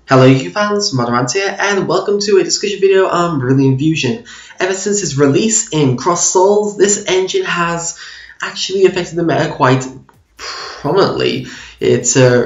Hello Yugioh fans, Modern here, and welcome to a discussion video on Brilliant Fusion. Ever since its release in Cross Souls, this engine has actually affected the meta quite prominently. It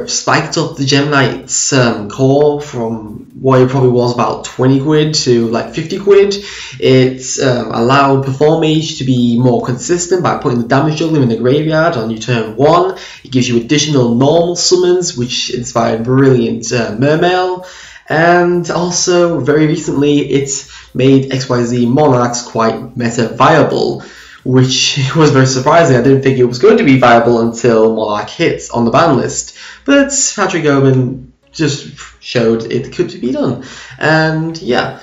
spiked up the Gem Knight's core from what it probably was about 20 quid to like 50 quid. It allowed Perform Mage to be more consistent by putting the damage juggler in the graveyard on your turn 1. It gives you additional normal summons, which inspired Brilliant Mermail. And also, very recently, it made XYZ Monarchs quite meta viable, which was very surprising. I didn't think it was going to be viable until Monarch hits on the ban list, but Patrick Owen just showed it could be done. And yeah,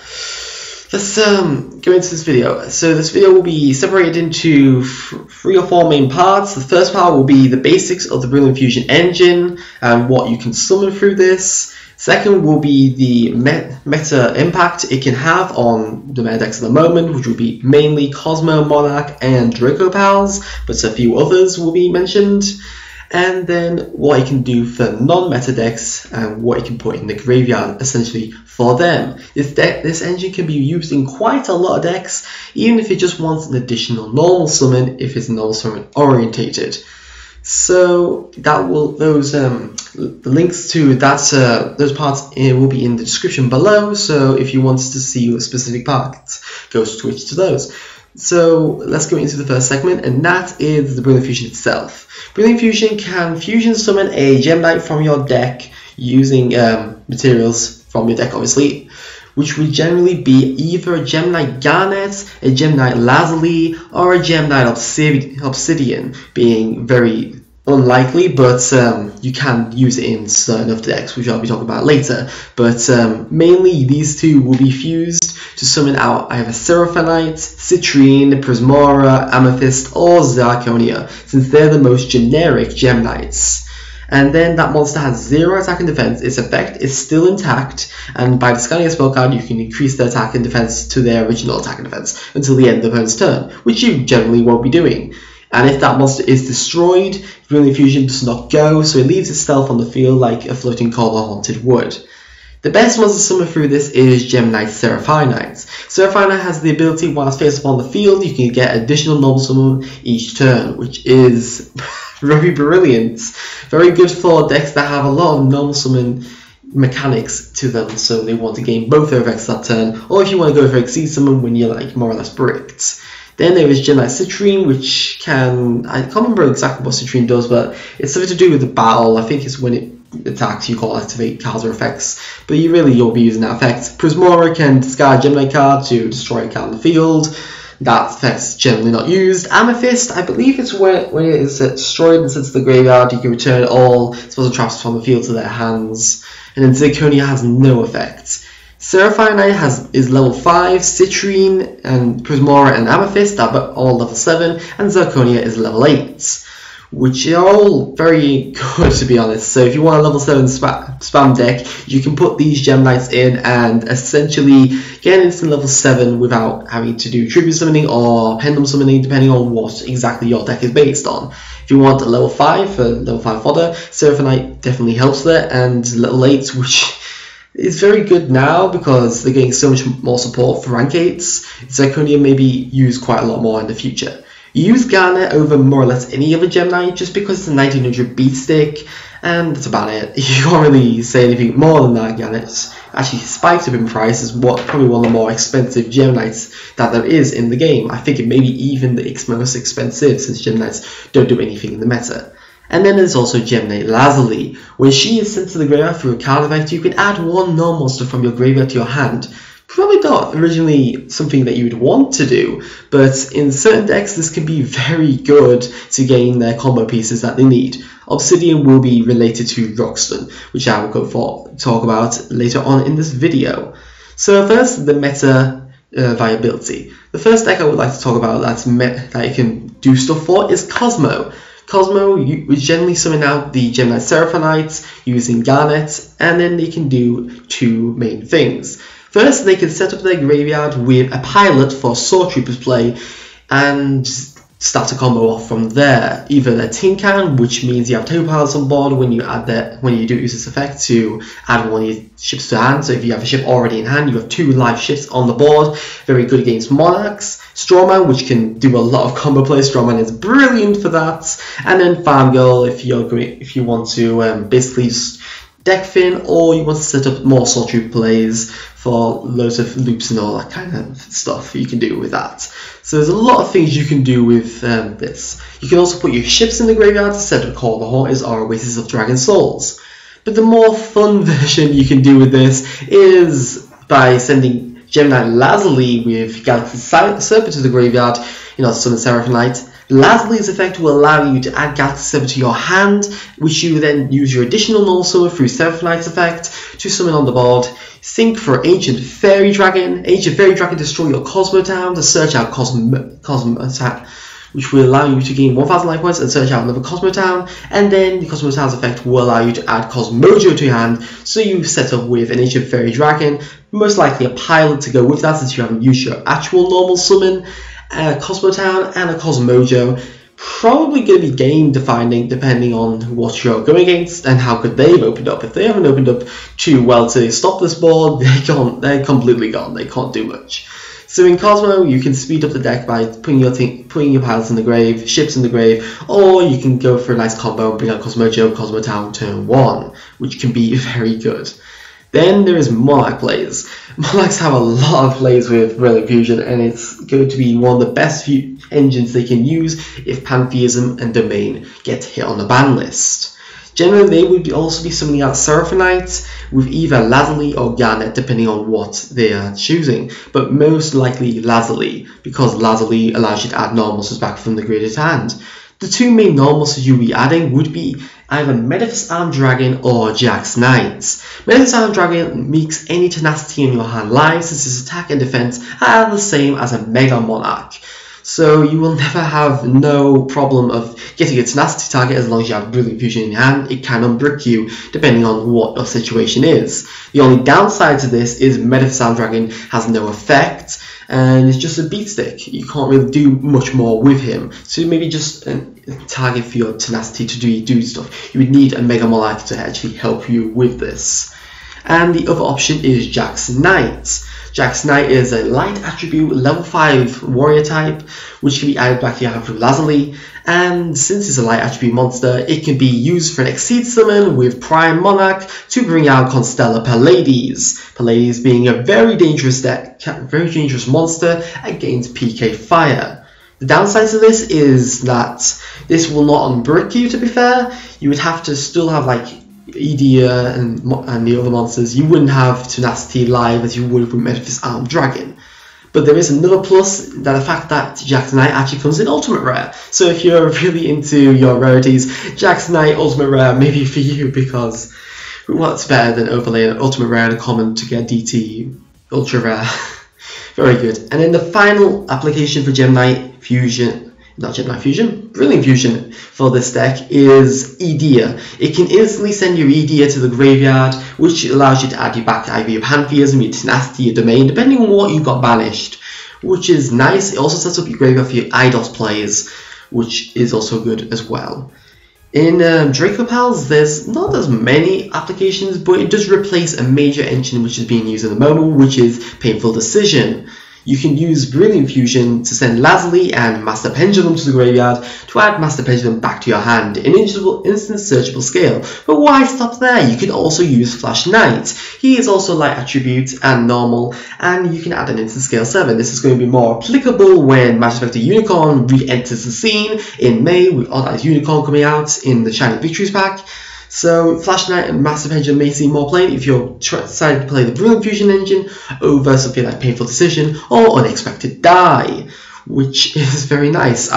let's go into this video. So this video will be separated into 3 or 4 main parts. The first part will be the basics of the Brilliant Fusion engine and what you can summon through this. Second will be the meta impact it can have on the meta decks at the moment, which will be mainly Cosmo, Monarch, and Draco-Pals, but a few others will be mentioned. And then what it can do for non-meta decks and what it can put in the graveyard, essentially, for them. This engine can be used in quite a lot of decks, even if it just wants an additional normal summon, if it's normal summon orientated. So that will the links to that those parts will be in the description below. So if you want to see specific parts, go switch to those. So let's go into the first segment, and that is the Brilliant Fusion itself. Brilliant Fusion can fusion summon a Gem Knight from your deck using materials from your deck, obviously, which would generally be either a Gem Knight Garnet, a Gem Knight Lazuli, or a Gem Knight Obsidian, being very unlikely, but you can use it in certain of the decks, which I'll be talking about later. But mainly these two will be fused to summon out either Seraphonite, Citrine, Prismora, Amethyst, or Zirconia, since they're the most generic Gem Knights. And then that monster has 0 attack and defense. Its effect is still intact, and by discarding a spell card, you can increase their attack and defense to their original attack and defense until the end of the opponent's turn, which you generally won't be doing. And if that monster is destroyed, Brilliant Fusion does not go, so it leaves itself on the field like a floating coal or haunted wood. The best monster to summon through this is Gem Knight Seraphonite. Seraphonite has the ability, whilst face upon the field, you can get additional normal summon each turn, which is very brilliant. Very good for decks that have a lot of normal summon mechanics to them, so they want to gain both their effects that turn, or if you want to go for Exceed Summon when you're like more or less bricked. Then there is Gem Knight Citrine, which can, I can't remember exactly what Citrine does, but it's something to do with the battle. I think it's when it attacks, you can't activate cards or effects, but you'll be using that effect. Prismora can discard a Gem Knight card to destroy a card in the field. That effect's generally not used. Amethyst, I believe it's when it is destroyed and sent to the graveyard, you can return all spells and traps from the field to their hands. And then Zirconia has no effect. Seraphonite is level 5, Citrine and Prismora and Amethyst are all level 7, and Zirconia is level 8, which are all very good, to be honest. So if you want a level 7 spam deck, you can put these Gem Knights in and essentially get an instant level 7 without having to do tribute summoning or pendulum summoning, depending on what exactly your deck is based on. If you want a level 5 for level 5 fodder, Seraphonite definitely helps there, and level 8, which is very good now because they're getting so much more support for rank 8s. Zirconia may be used quite a lot more in the future. You use Garnet over more or less any other Gem Knight just because it's a 1900 beat stick, and that's about it. You can't really say anything more than that. Garnet's actually spiked up in price as probably one of the more expensive Gem Knights that there is in the game. I think it may be even the most expensive, since Gem Knights don't do anything in the meta. And then there's also Gem Knight Lazuli. When she is sent to the graveyard through a card effect, you can add 1 normal monster from your graveyard to your hand. Probably not originally something that you would want to do, but in certain decks this can be very good to gain their combo pieces that they need. Obsidian will be related to Roxton, which I will talk about later on in this video. So first, the meta viability. The first deck I would like to talk about that you can do stuff for is Cosmo. Cosmo would generally summon out the Gem Knight Seraphonite using Garnet, and then they can do 2 main things. First, they can set up their graveyard with a pilot for Sword Troopers play, and start a combo off from there. Either the tin can, which means you have Draco-Pals on board when you do use this effect to add one of your ships to hand. So if you have a ship already in hand, you have 2 live ships on the board. Very good against monarchs. Strawman, which can do a lot of combo play. Strawman is brilliant for that. And then Farm Girl, if you want to basically just deck fin, or you want to set up more sultry plays for loads of loops and all that kind of stuff you can do with that. So there's a lot of things you can do with this. You can also put your ships in the graveyard to set up Call the Haunters or Oasis of Dragon Souls. But the more fun version you can do with this is by sending Gemini Lazuli with Galaxy Serpent to the graveyard in order to summon Seraphim Light. Lazuli's effect will allow you to add Galaxy Serpent to your hand, which you then use your additional normal summon through Seraphim Light's effect to summon on the board. Sync for Ancient Fairy Dragon. Ancient Fairy Dragon destroy your Cosmo Town to search out Cosmo Town, which will allow you to gain 1000 life points and search out another Cosmo Town. And then the Cosmo Town's effect will allow you to add Cosmojo to your hand, so you set up with an Ancient Fairy Dragon, most likely a pilot to go with that since you haven't used your actual normal summon, a Cosmo Town and a Cosmojo. Probably going to be game defining depending on what you're going against and how good they've opened up. If they haven't opened up too well to stop this board, they're completely gone. They can't do much. So in Cosmo, you can speed up the deck by putting your piles in the grave, ships in the grave, or you can go for a nice combo and bring out Cosmojo, Cosmo Town turn 1, which can be very good. Then there is Monarch plays. Monarchs have a lot of plays with Brilliant Fusion, and it's going to be one of the best engines they can use if Pantheism and Domain get hit on the ban list. Generally, they would also be summoning out Seraphim Light with either Lazuli or Garnet, depending on what they are choosing, but most likely Lazuli, because Lazuli allows you to add normals back from the graded hand. The 2 main normals you'll be adding would be either Metaphys Armed Dragon or Jax Knight. Metaphys Armed Dragon makes any tenacity in your hand live, since its attack and defense are the same as a Mega Monarch. So you will never have no problem of getting a tenacity target as long as you have Brilliant Fusion in your hand. It can unbrick you depending on what your situation is. The only downside to this is Metaphys Armed Dragon has no effect, and it's just a beat stick. You can't really do much more with him. So maybe just a target for your tenacity to do stuff. You would need a Mega Monarch to actually help you with this. And the other option is Jax Knight. Jax Knight is a light attribute, level 5 warrior type, which can be added back to your hand through Lazuli. And since it's a light attribute monster, it can be used for an Exceed summon with Prime Monarch to bring out Constellar Pallades. Pallades being a very dangerous monster against PK Fire. The downside to this is that this will not unbrick you, to be fair. You would have to still have like Edea and the other monsters. You wouldn't have tenacity live as you would with Metaphys Armed Dragon. But there is another plus, that the fact that Jax Knight actually comes in Ultimate Rare. So if you're really into your rarities, Jax Knight Ultimate Rare may be for you, because what's better than overlaying Ultimate Rare and a common to get DT Ultra Rare? Very good. And then the final application for Brilliant Fusion for this deck is Edea. It can instantly send your Edea to the graveyard, which allows you to add you back to either your Pantheism, your Tenacity, your Domain, depending on what you got banished, which is nice. It also sets up your graveyard for your IDOS plays, which is also good as well. In Draco-Pals, there's not as many applications, but it does replace a major engine which is being used at the moment, which is Painful Decision. You can use Brilliant Fusion to send Lazuli and Master Pendulum to the graveyard to add Master Pendulum back to your hand in instant searchable scale. But why stop there? You can also use Flash Knight. He is also light attribute and normal, and you can add an instant scale 7. This is going to be more applicable when Magic Vector Unicorn re-enters the scene in May, with Odd Eyes Unicorn coming out in the Shining Victories pack. So Flash Knight and Master Pendulum may see more play if you're deciding to play the Brilliant Fusion engine over something like Painful Decision or Unexpected Die, which is very nice.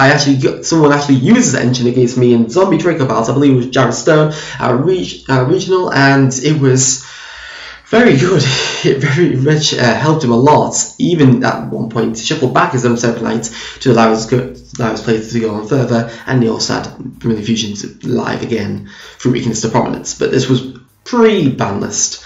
Someone actually used this engine against me in Zombie Draco-Pals. I believe it was Jared Stone at Regional, and it was very good. It very much helped him a lot. Even at one point, shuffled back his own 7 Knight to allow his players to go on further, and he also had Brilliant Fusion live again from weakness to prominence. But this was pre-ban list,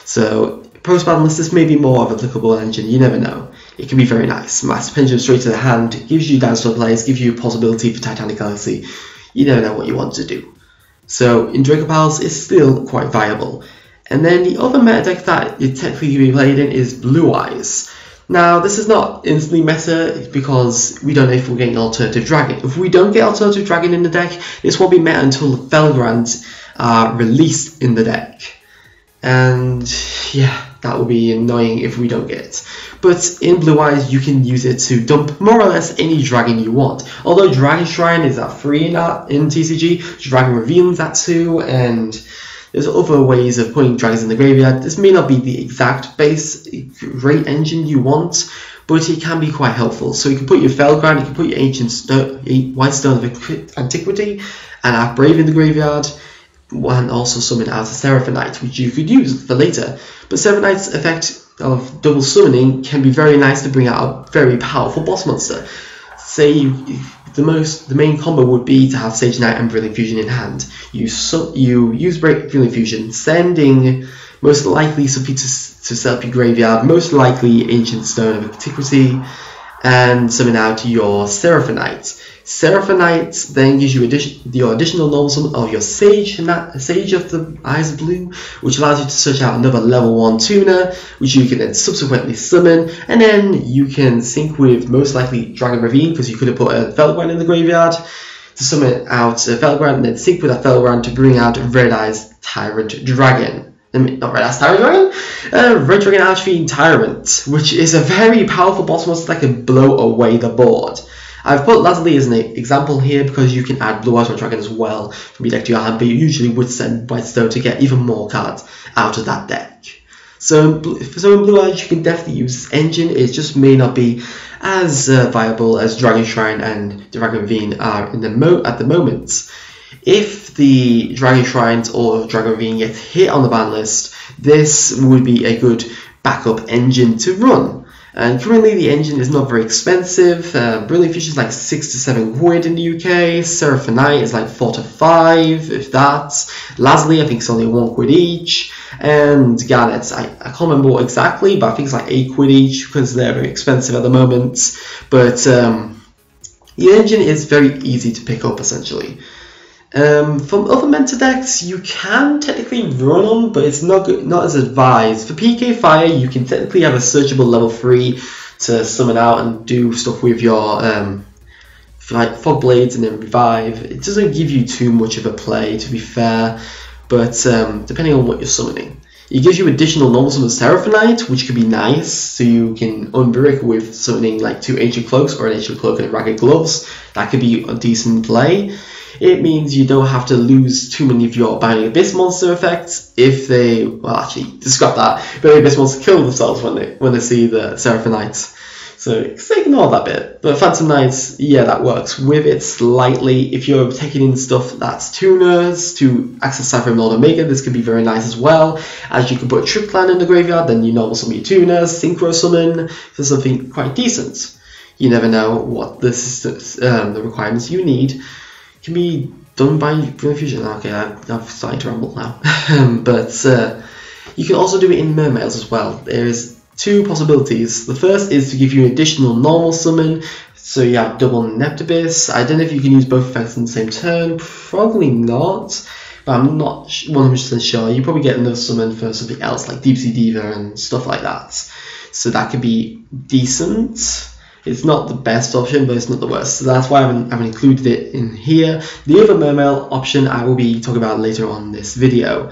so post-ban list, this may be more of an applicable engine. You never know. it can be very nice. Master Pendulum straight to the hand, gives you dinosaur plays, gives you a possibility for Titanic Galaxy. You never know what you want to do. So in Draco-Pals, it's still quite viable. And then the other meta deck that it technically can be played in is Blue Eyes. Now, this is not instantly meta because we don't know if we're getting Alternative Dragon. If we don't get Alternative Dragon in the deck, this won't be meta until the Felgrants are released in the deck. And yeah, that will be annoying if we don't get it. But in Blue Eyes, you can use it to dump more or less any dragon you want. Although Dragon Shrine is at 3 in TCG, Dragon Reveal is at 2, and there's other ways of putting dragons in the graveyard. This may not be the exact base rate engine you want, but it can be quite helpful. So you can put your Felgrant, you can put your Ancient White Stone of Antiquity, and have Brave in the graveyard, and also summon out a Seraphonite, which you could use for later. But Seraphonite's effect of double summoning can be very nice to bring out a very powerful boss monster. Say the main combo would be to have Sage Knight and Brilliant Fusion in hand. You use Brilliant Fusion, sending most likely something to set up your graveyard, most likely Ancient Stone of Antiquity, and summon out your Seraphonite. Seraphonite then gives you your additional normal summon of your Sage of the Eyes of Blue, which allows you to search out another level 1 tuner, which you can then subsequently summon, and then you can sync with most likely Dragon Ravine, because you could have put a Felgrant in the graveyard to summon out a Felgrant, and then sync with a Felgrant to bring out Red Eyes Tyrant Dragon. Not Red Eyes Tyrant Dragon? Red Dragon Archfiend Tyrant, which is a very powerful boss monster that can blow away the board. I've put Lazuli as an example here because you can add Blue Eyes Red Dragon as well from your deck to your hand, but you usually would send White Stone to get even more cards out of that deck. So in Blue Eyes, you can definitely use this engine. It just may not be as viable as Dragon Shrine and Dragon Ravine are at the moment. If the Dragon Shrines or Dragon Ravine get hit on the ban list, this would be a good backup engine to run. And currently the engine is not very expensive. Brilliant Fusion is like 6 to 7 quid in the UK. Seraphonite is like 4 to 5, if that. Lazuli, I think it's only 1 quid each. And Garnets, I can't remember what exactly, but I think it's like 8 quid each because they're very expensive at the moment. But the engine is very easy to pick up essentially. From other meta decks, you can technically run them, but it's not as advised. For PK Fire, you can technically have a searchable level 3 to summon out and do stuff with your like Fog Blades and then Revive. It doesn't give you too much of a play, to be fair, but depending on what you're summoning. It gives you additional normal summon Seraphonite, which could be nice, so you can unbrick with summoning like 2 Ancient Cloaks or an Ancient Cloak and Ragged Gloves. That could be a decent play. It means you don't have to lose too many of your Binding Abyss monster effects if they, well actually, describe that, Binding Abyss monsters kill themselves when they see the Seraphonite. So ignore that bit. But Phantom Knights, yeah, that works with it slightly. If you're taking in stuff that's tuners to access Cypher and Lord Omega, this could be very nice as well. As you can put a Trick Land in the graveyard, then you normal summon your tuners, Synchro Summon for something quite decent. You never know what the requirements you need can be done by Brilliant Fusion. Okay, I've started to ramble now. But you can also do it in Mermails as well. There's 2 possibilities. The first is to give you additional normal summon, so you have double Neptibus. I don't know if you can use both effects in the same turn. Probably not, but I'm not 100% sure. You probably get another summon for something else like Deep Sea Diva and stuff like that. So that could be decent. It's not the best option, but it's not the worst. So that's why I haven't included it in here. The other Mermail option I will be talking about later on in this video.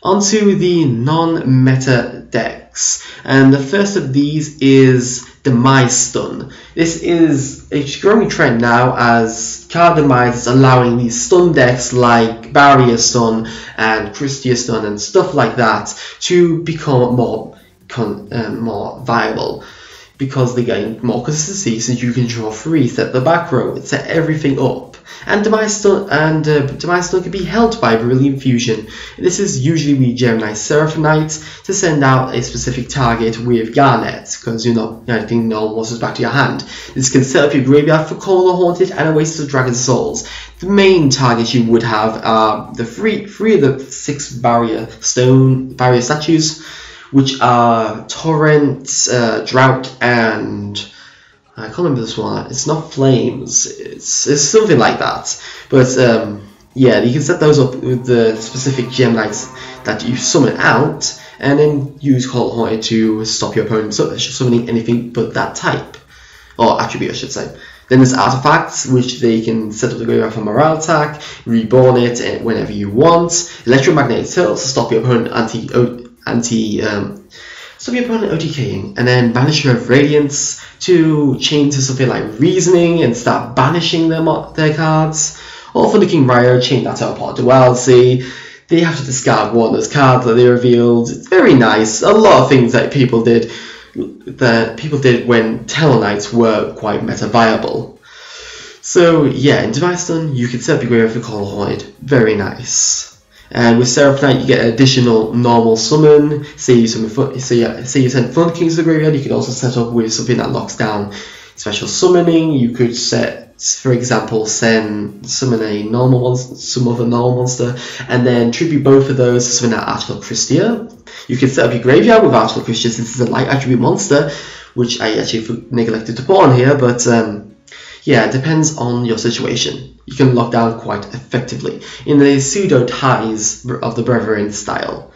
Onto the non-meta decks. And the first of these is Demise Stun. This is a growing trend now as card demise is allowing these stun decks like Barrier Stun and Christia Stun and stuff like that to become more viable, because they're getting more consistency, since you can draw 3, set the back row, set everything up. And Demise Stun can be held by Brilliant Fusion. This is usually with Gemini Seraphonite to send out a specific target with Garnet, because you're not getting no monsters back to your hand. This can set up your graveyard for Color Haunted and Oasis of Dragon Souls. The main targets you would have are the three of the 6 barrier statues, which are Torrent, Drought, and I can't remember this one. It's not Flames. It's something like that. But yeah, you can set those up with the specific gem knights that you summon out, and then use Call Haunted to stop your opponent summoning anything but that type, or attribute, I should say. Then there's artifacts, which they can set up the graveyard for morale attack, reborn it whenever you want. Electromagnetic tilt to stop your opponent stop your opponent OTKing, and then Banisher of Radiance to chain to something like Reasoning and start banishing their cards. Or for the King Ryo, chain that teleport duality. They have to discard one of those cards that they revealed. It's very nice. A lot of things that people did when Tellarknights were quite meta viable. So yeah, in Device Stun, you can set up your graveyard for Call Haunted. Very nice. And with Seraphonite, you get an additional normal summon. Say you send Thunder Kings to the graveyard, you can also set up with something that locks down special summoning. You could set, for example, summon a normal monster, some other normal monster, and then tribute both of those to summon out Article Christia. You can set up your graveyard with Article Christia since it's a light attribute monster, which I actually neglected to put on here, but yeah, it depends on your situation. You can lock down quite effectively in the pseudo ties of the Brethren style.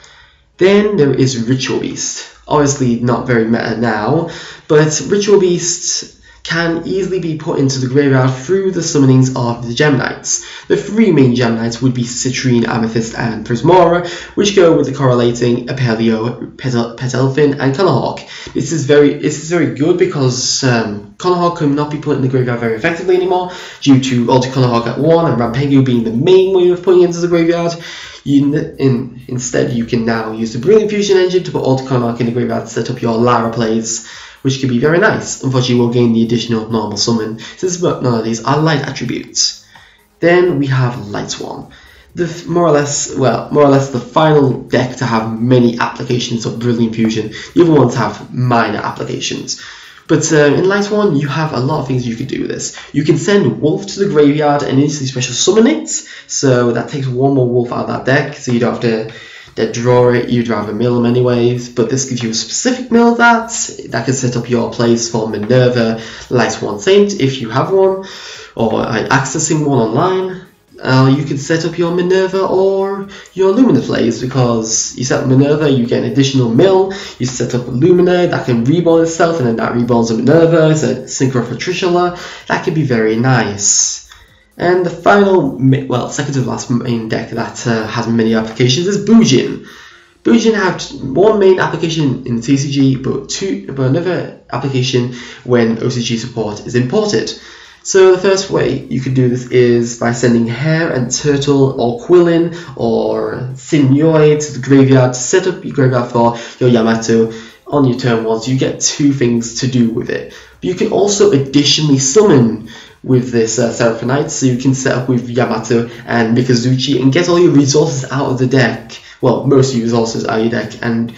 Then there is Ritual Beast. Obviously not very meta now, but Ritual Beast can easily be put into the graveyard through the summonings of the Gem Knights. The three main Gem Knights would be Citrine, Amethyst, and Prismora, which go with the correlating Apelio, Petalfin, and Conahawk. This is very good because Conahawk cannot be put in the graveyard very effectively anymore due to Ulti Conahawk at 1 and Rampengu being the main way of putting it into the graveyard. Instead, you can now use the Brilliant Fusion engine to put Ulti Conahawk in the graveyard to set up your Lara plays, which can be very nice. Unfortunately, you will gain the additional normal summon, since none of these are light attributes. Then we have Light Swarm. More or less the final deck to have many applications of Brilliant Fusion. The other ones have minor applications. But in Light Swarm, you have a lot of things you could do with this. You can send Wolf to the graveyard and instantly special summon it, so that takes one more Wolf out of that deck, so you don't have to draw it, you'd rather mill them anyways, but this gives you a specific mill that can set up your plays for Minerva, Light Swarm Saint if you have one, or accessing one online. You can set up your Minerva or your Lumina plays, because you set up Minerva, you get an additional mill. You set up Lumina that can reborn itself, and then that reborns a Minerva. It's a Synchro Patriciula. That can be very nice. And the final, second to last main deck that has many applications is Bujin. Bujin has one main application in TCG, but another application when OCG support is imported. So the first way you could do this is by sending Hare and Turtle or Quillin or Sinyoi to the graveyard to set up your graveyard for your Yamato on your turn 1. So you get two things to do with it. But you can also additionally summon with this Seraphonite, so you can set up with Yamato and Mikazuchi and get all your resources out of the deck. Well, most of your resources out of your deck, and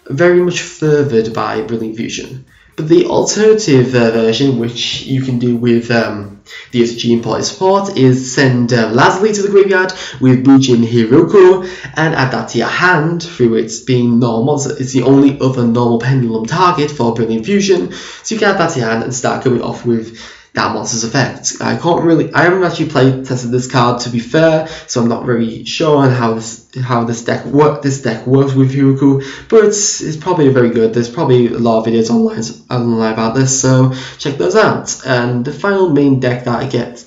very much furthered by Brilliant Fusion. But the alternative version, which you can do with the OCG imported support, is send Lazuli to the graveyard with Bujin Hiroku and add that to your hand through its being normal. So it's the only other normal pendulum target for Brilliant Fusion. So you can add that to your hand and start going off with that monster's effect. I haven't actually tested this card, to be fair, so I'm not very sure on how this deck works with Hiroku, but it's probably very good. There's probably a lot of videos online about this, so check those out. And the final main deck that I get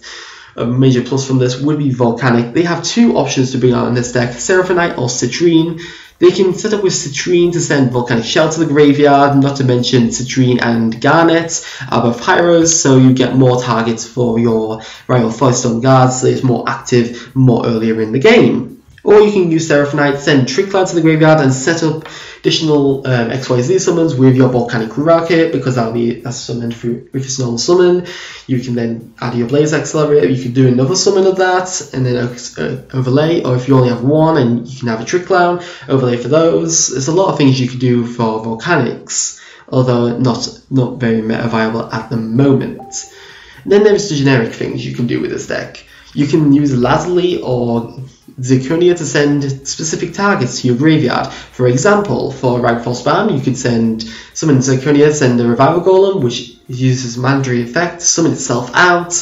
a major plus from this would be Volcanic. They have two options to bring out in this deck, Seraphonite or Citrine. They can set up with Citrine to send Volcanic Shell to the graveyard, not to mention Citrine and Garnet are both Pyros, so you get more targets for your Royal Forestone guards, so it's more active more earlier in the game. Or you can use Seraphonite, send Trickcloud to the graveyard and set up additional XYZ summons with your Volcanic Rocket, because that's summoned through with its normal summon. You can then add your Blaze Accelerator, you can do another summon of that, and then overlay, or if you only have one, and you can have a Trickcloud, overlay for those. There's a lot of things you could do for Volcanics, although not very meta viable at the moment. And then there's the generic things you can do with this deck. You can use Lazuli or Zirconia to send specific targets to your graveyard. For example, for rank 4 spam, you could summon Zirconia, send a Revival Golem, which uses mandatory effect, summon itself out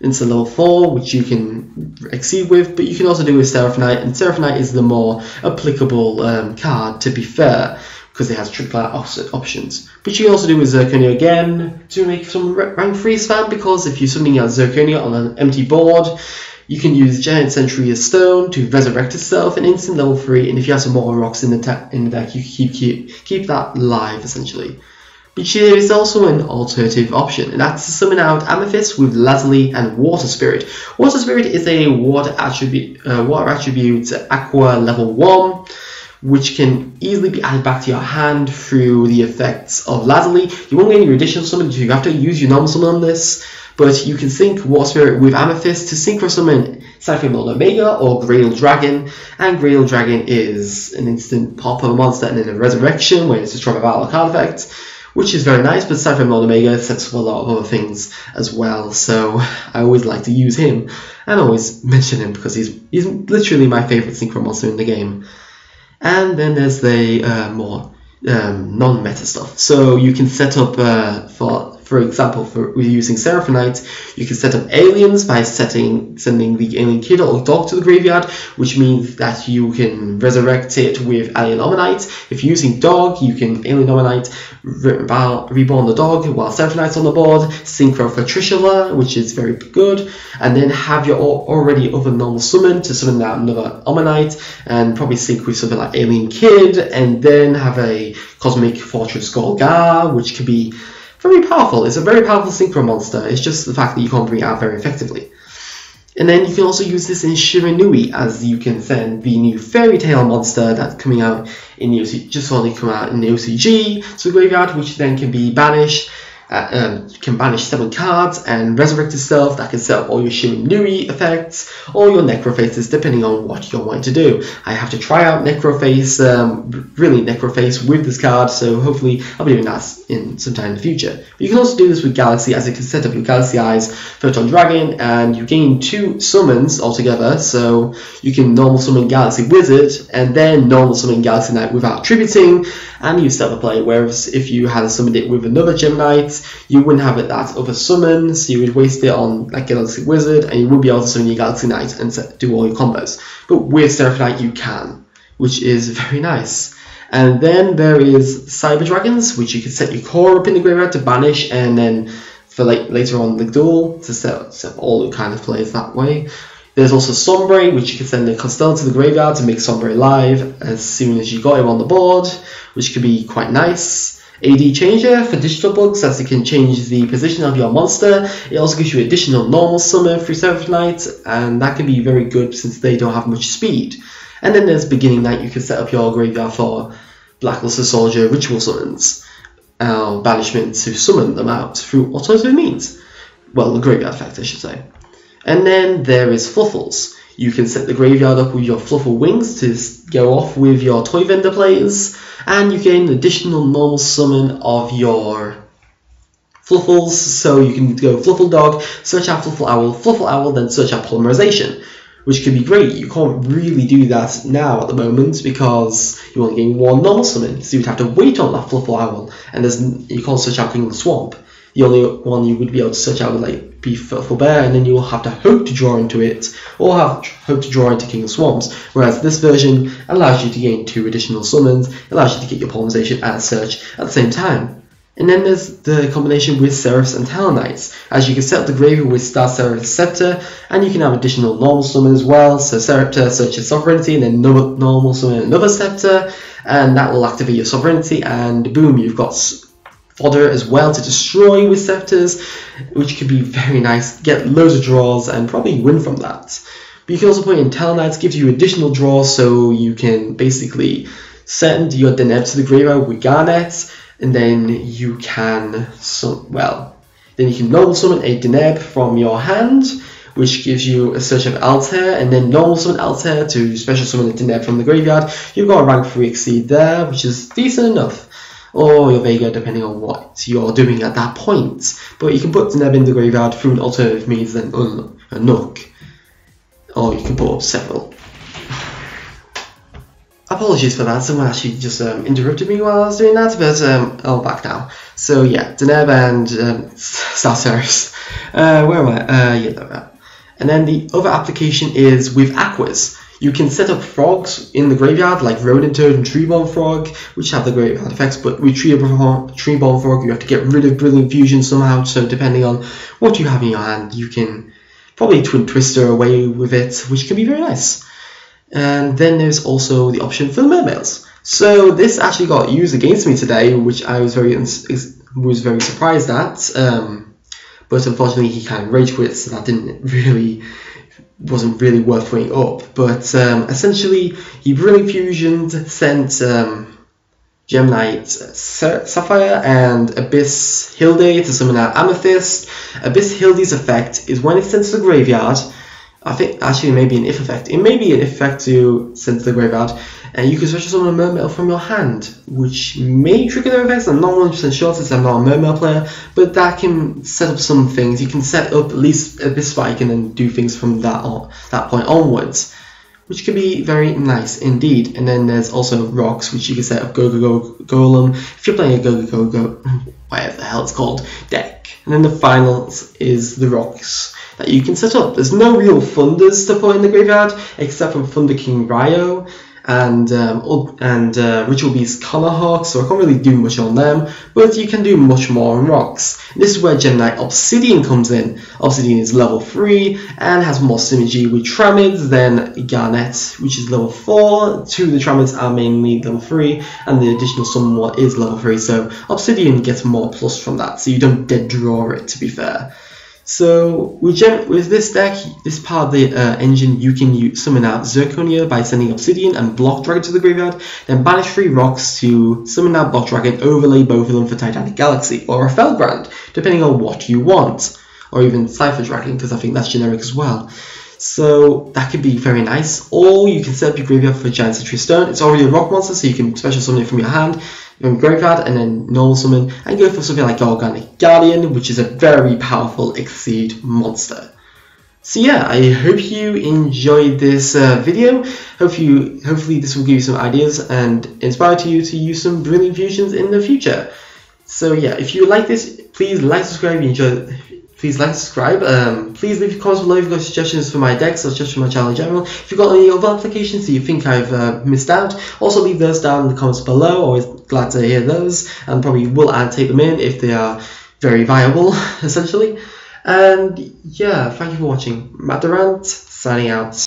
into level 4, which you can exceed with, but you can also do with Seraphonite, and Seraphonite is the more applicable card, to be fair, because it has triple options. But you can also do with Zirconia again to make some rank 3 spam, because if you're summoning out Zirconia on an empty board, you can use Giant Sentry as Stone to resurrect itself in instant level 3, and if you have some more rocks in the deck, you can keep that live essentially. But there is also an alternative option, and that's to summon out Amethyst with Lazuli and Water Spirit. Water Spirit is a water attribute Aqua level 1, which can easily be added back to your hand through the effects of Lazuli. You won't get any additional summon, you have to use your normal summon on this, but you can sync Water Spirit with Amethyst to synchro summon Cypher Mode Omega or Greydle Dragon, and Greydle Dragon is an instant pop of a monster and then a resurrection where it's a strong battle card effect, which is very nice, but Cypher Mode Omega sets up a lot of other things as well, so I always like to use him and always mention him because he's literally my favourite synchro monster in the game. And then there's the more non-meta stuff. So you can set up, for example, with using Seraphonite, you can set up aliens by sending the alien kid or dog to the graveyard, which means that you can resurrect it with Alien Omanyte. If you're using dog, you can Alien Omanyte, reborn the dog while Seraphonite's on the board, synchro for Trishula, which is very good, and then have your already other normal summon to summon out another Omanyte, and probably sync with something like Alien Kid, and then have a Cosmic Fortress Golgar, which can be very powerful. It's a very powerful synchro monster. It's just the fact that you can't bring it out very effectively. And then you can also use this in Shiranui, as you can send the new Fairy Tail monster that's coming out in the OCG, just only come out in the OCG to the graveyard, which then can be banished. Can banish 7 cards and resurrect itself. That can set up all your Shiranui effects or your Necrofaces, depending on what you're wanting to do. I have to try out Necroface, really Necroface with this card, so hopefully I'll be doing that sometime in the future. But you can also do this with Galaxy, as it can set up your Galaxy Eyes, Photon Dragon, and you gain 2 summons altogether, so you can normal summon Galaxy Wizard and then normal summon Galaxy Knight without tributing, and you still have to play. Whereas if you had summoned it with another Gemini, you wouldn't have it that other summon, so you would waste it on like Galaxy Wizard, and you wouldn't be able to summon your Galaxy Knight and do all your combos. But with Seraphonite you can, which is very nice. And then there is Cyber Dragons, which you can set your core up in the graveyard to banish, and then for later on the duel to set up all the kind of plays that way. There's also Sombre, which you can send the Costello to the graveyard to make Sombre live as soon as you got him on the board, which could be quite nice. AD Changer for digital bugs, as it can change the position of your monster. It also gives you additional normal summon through Seraphonite, and that can be very good since they don't have much speed. And then there's Beginning Night. You can set up your graveyard for Blackluster Soldier ritual summons, banishment to summon them out through alternative means. Well, the graveyard effect, I should say. And then there is Fluffles. You can set the graveyard up with your Fluffle Wings to go off with your Toy Vendor plays, and you gain an additional normal summon of your Fluffles, so you can go Fluffle Dog, search out Fluffle Owl, then search out Polymerization, which can be great. You can't really do that now at the moment because you only gain 1 normal summon, so you'd have to wait on that Fluffle Owl, and you can't search out King of the Swamp. The only one you would be able to search out would like be Fluffle Bear, and then you will have to hope to draw into it, or hope to draw into King of Swamps, whereas this version allows you to gain 2 additional summons, allows you to get your Polymerization and search at the same time. And then there's the combination with Seraphs and Talonites, as you can set up the graveyard with Star Seraph's Scepter, and you can have additional normal summon as well, so Scepter searches Sovereignty, and then normal summon another Scepter, and that will activate your Sovereignty, and boom, you've got fodder as well to destroy with Scepters, which could be very nice, get loads of draws and probably win from that. But you can also put in Talonites, gives you additional draws, so you can basically send your Deneb to the graveyard with Garnet, and then you can, then you can normal summon a Deneb from your hand, which gives you a search of Altair, and then normal summon Altair to special summon a Deneb from the graveyard. You've got a rank 3 exceed there, which is decent enough. Or your Vega, depending on what you're doing at that point. But you can put Deneb in the graveyard through an alternative means than a Nook. Or you can put up several. Apologies for that, someone actually just interrupted me while I was doing that, but I'll back now. So yeah, Deneb and Starceros. Where am I? Yeah, there. And then the other application is with aquas. You can set up frogs in the graveyard, like Rodent Toad and Treeborn Frog, which have the graveyard effects, but with Treeborn Frog you have to get rid of Brilliant Fusion somehow, so depending on what you have in your hand, you can probably Twin Twister away with it, which can be very nice. And then there's also the option for the mermails. So this actually got used against me today, which I was very surprised at. But unfortunately he kind of rage quit, so that wasn't really worth weighing up. But essentially he Brilliant Fusioned, sent Gemini Sapphire and Abyss Hilde to summon out Amethyst. Abyss Hilde's effect is when it's sent to the graveyard. I think actually it may be an if effect. It may be an effect to send to the graveyard, and you can special summon a mermail from your hand, which may trigger their effects. I'm not 100% sure since I'm not a mermail player, but that can set up some things. You can set up at least Abyss Spike and then do things from that point onwards, which can be very nice indeed. And then there's also rocks, which you can set up Golem if you're playing a whatever the hell it's called, deck. And then the final is the rocks that you can set up. There's no real Thunders to put in the graveyard, except for Thunder King Ryo and Ritual Beast Tomahawk, so I can't really do much on them, but you can do much more on rocks. This is where Gemini Obsidian comes in. Obsidian is level 3 and has more synergy with Tramids than Garnet, which is level 4. Two of the Tramids are mainly level 3, and the additional somewhat is level 3, so Obsidian gets more plus from that, so you don't dead draw it, to be fair. So with this deck, this part of the engine, you can summon out Zirconia by sending Obsidian and Block Dragon to the graveyard, then banish 3 rocks to summon out Block Dragon, overlay both of them for Titanic Galaxy, or a Felgrand, depending on what you want, or even Cypher Dragon, because I think that's generic as well. So that could be very nice. Or you can set up your graveyard for Giant Citrus Stone. It's already a rock monster, so you can special summon it from your hand, from graveyard, and then normal summon, and go for something like Organic Guardian, which is a very powerful Exceed monster. So yeah, I hope you enjoyed this video. Hopefully this will give you some ideas and inspire you to use some Brilliant Fusions in the future. So yeah, if you like this, please like, subscribe, please like, subscribe. Please leave your comments below if you've got suggestions for my decks or just for my channel in general. If you've got any other applications that you think I've missed out, also leave those down in the comments below. Always glad to hear those, and probably will annotate them in if they are very viable, essentially. And yeah, thank you for watching. Matt Durant, signing out.